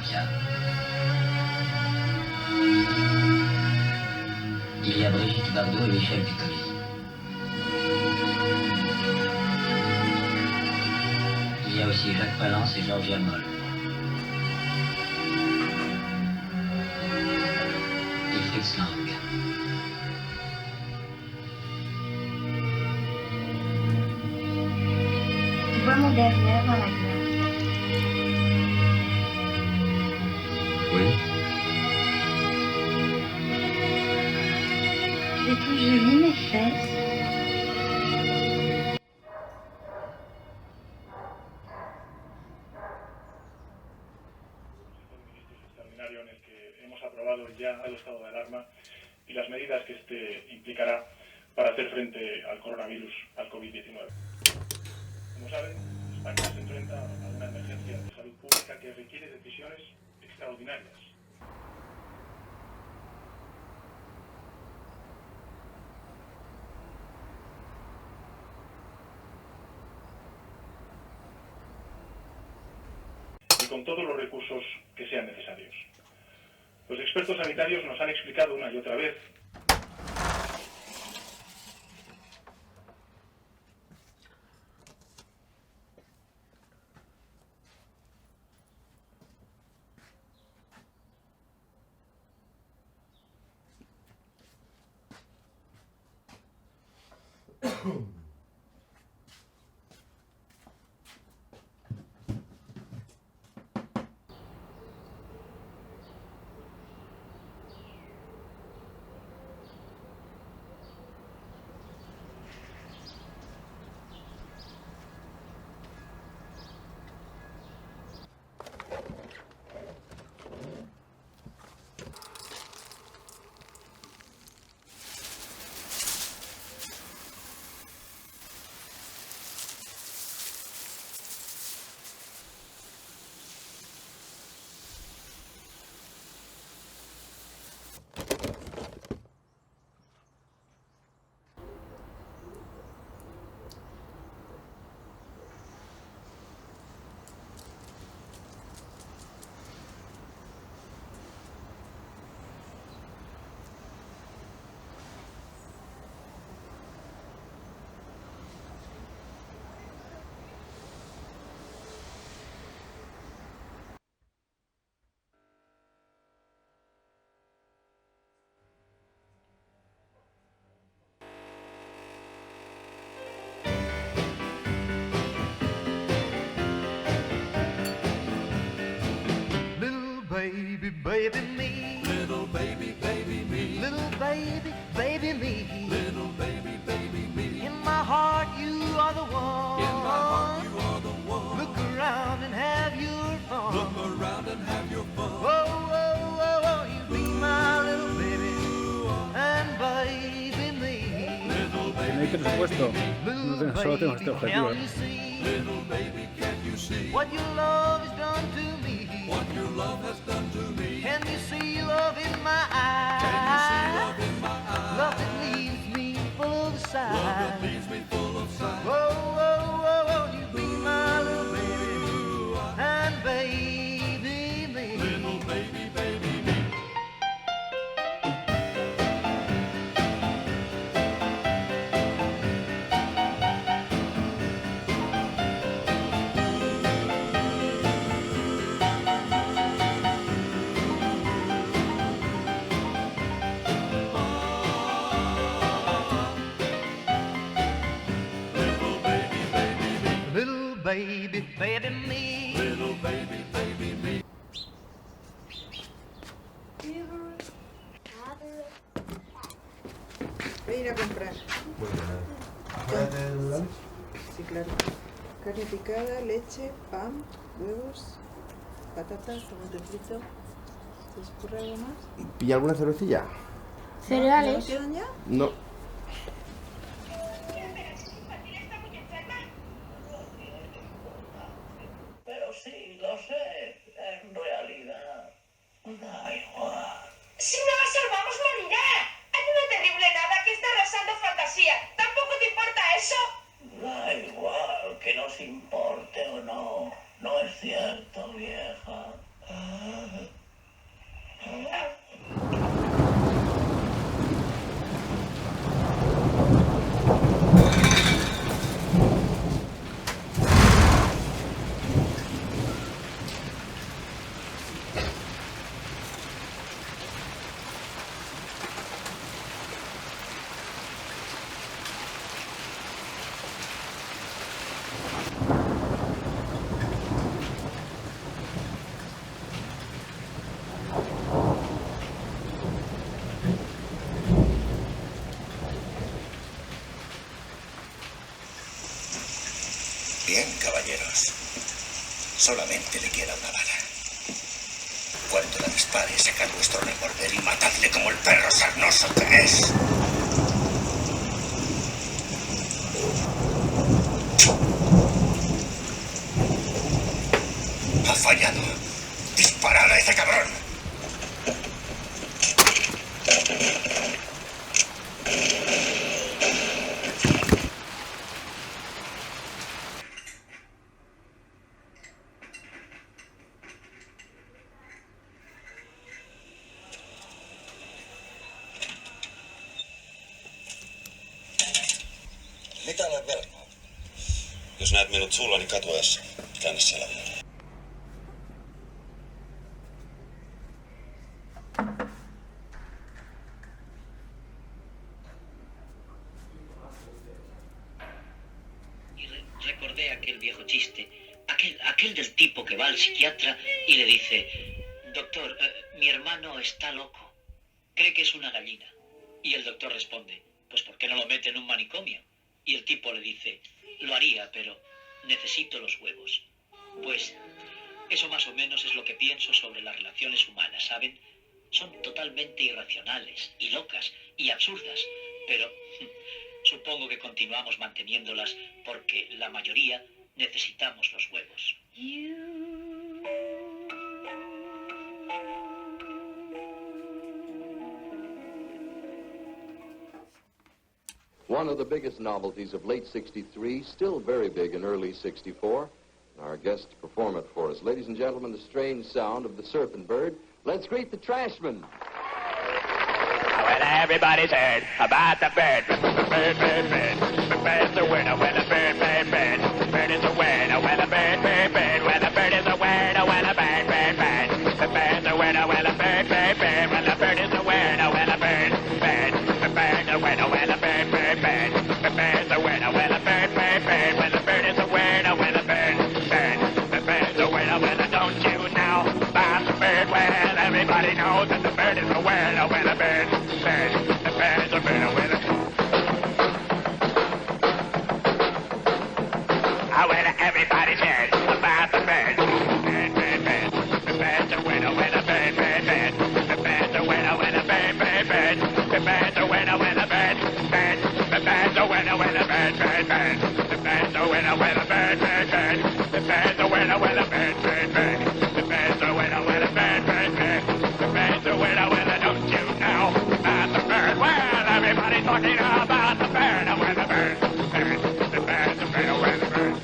Marcia. Il y a Brigitte Bardot et Michel Piccoli. Il y a aussi Jacques Palance et Georgia Moll. Et Fritz Lang. Tu vois mon derrière dans la glace. Oui. J'ai tout joli mes fesses. En el que hemos aprobado ya el estado de alarma y las medidas que este implicará para hacer frente al coronavirus, al COVID-19. Como saben, España se enfrenta a una emergencia de salud pública que requiere decisiones extraordinarias. Y con todos los recursos que sean necesarios. Los expertos sanitarios nos han explicado una y otra vez baby, baby me. Little baby, baby me. Little baby, baby me. Little baby, baby me. In my heart you are the one. In my heart you are the one. Look around and have your fun. Look around and have your fun. Oh, oh, oh, oh, you be my little baby. And baby me. Little baby, No hay presupuesto. Solo tengo este objetivo. Little baby, can't you see what your love has done to me? What your love has done to me. Can you see love in my eyes? Can you see love in my eyes? Love that leaves me full of sighs. Love that leaves me full of sighs. Oh, oh, oh, oh, you be my little baby. And baby me. Little baby, baby me. Baby, baby me. Little baby, baby me. Voy a ir a comprar. Sí, claro. Carne picada, leche, pan, huevos, patatas, tomate frito. ¿Se os ocurre algo más? ¿Pilla alguna cervecilla? Cereales. ¿No quedan ya? No. Pero sí, lo sé, en realidad, da igual. Si no la salvamos, morirá. Hay una terrible nada que está arrasando fantasía. ¿Tampoco te importa eso? Da igual que nos importe o no. No es cierto, vieja. Bien, caballeros. Solamente le queda una bala. Cuando la dispare, sacad vuestro revólver y matadle como el perro sarnoso que es. Ha fallado. ¡Disparad a ese cabrón! Mitä olen velkaa? Jos näet minut sullani katuessa, käännä selälleen. Recordé aquel viejo chiste, aquel del tipo que va al psiquiatra y le dice, doctor, mi hermano está loco, cree que es una gallina. Y el doctor responde, pues ¿por qué no lo mete en un manicomio? Y el tipo le dice, lo haría, pero necesito los huevos. Pues eso más o menos es lo que pienso sobre las relaciones humanas, ¿saben? Son totalmente irracionales y locas y absurdas, pero supongo que continuamos manteniéndolas porque la mayoría necesitamos los huevos. One of the biggest novelties of late 63, still very big in early 64. Our guests to perform it for us. Ladies and gentlemen, the strange sound of the Surfing Bird. Let's greet the Trashmen. Well, everybody's heard about the bird. Bird, bird, bird. The bird's a winner when a bird, bird, bird. Bird is a winner when a bird, bird, bird. When a bird is a winner when a bird, bird, bird. The bird's a winner when a bird, bird, bird. When a bird is a winner when a bird, bird. The bird's a winner when a bird, bird, bird. The bird's a winner when a bird, bird, bird. When the bird is a winner when a bird, bird. The bird's a winner when a don't you know about the bird? Well, everybody knows that the bird is a winner when a bird, bird. The bird's a winner when a well, everybody's heard about the bird. Bird, bird, bird. The bird's a winner when a bird, bird, bird. The bird's a winner when a bird, bird, bird. The bird's a winner when a bird, bird. The bird's a winner when a bird, bird, bird. The bird's a winner when a bird, bird, bird. The bird's a winner when a bird, bird, bird. The bird's a winner when a bird, bird, bird. The bird's a winner when a don't you know about the bird? Well, everybody's talking about the bird, when the bird, bird. The bird's a winner when the bird.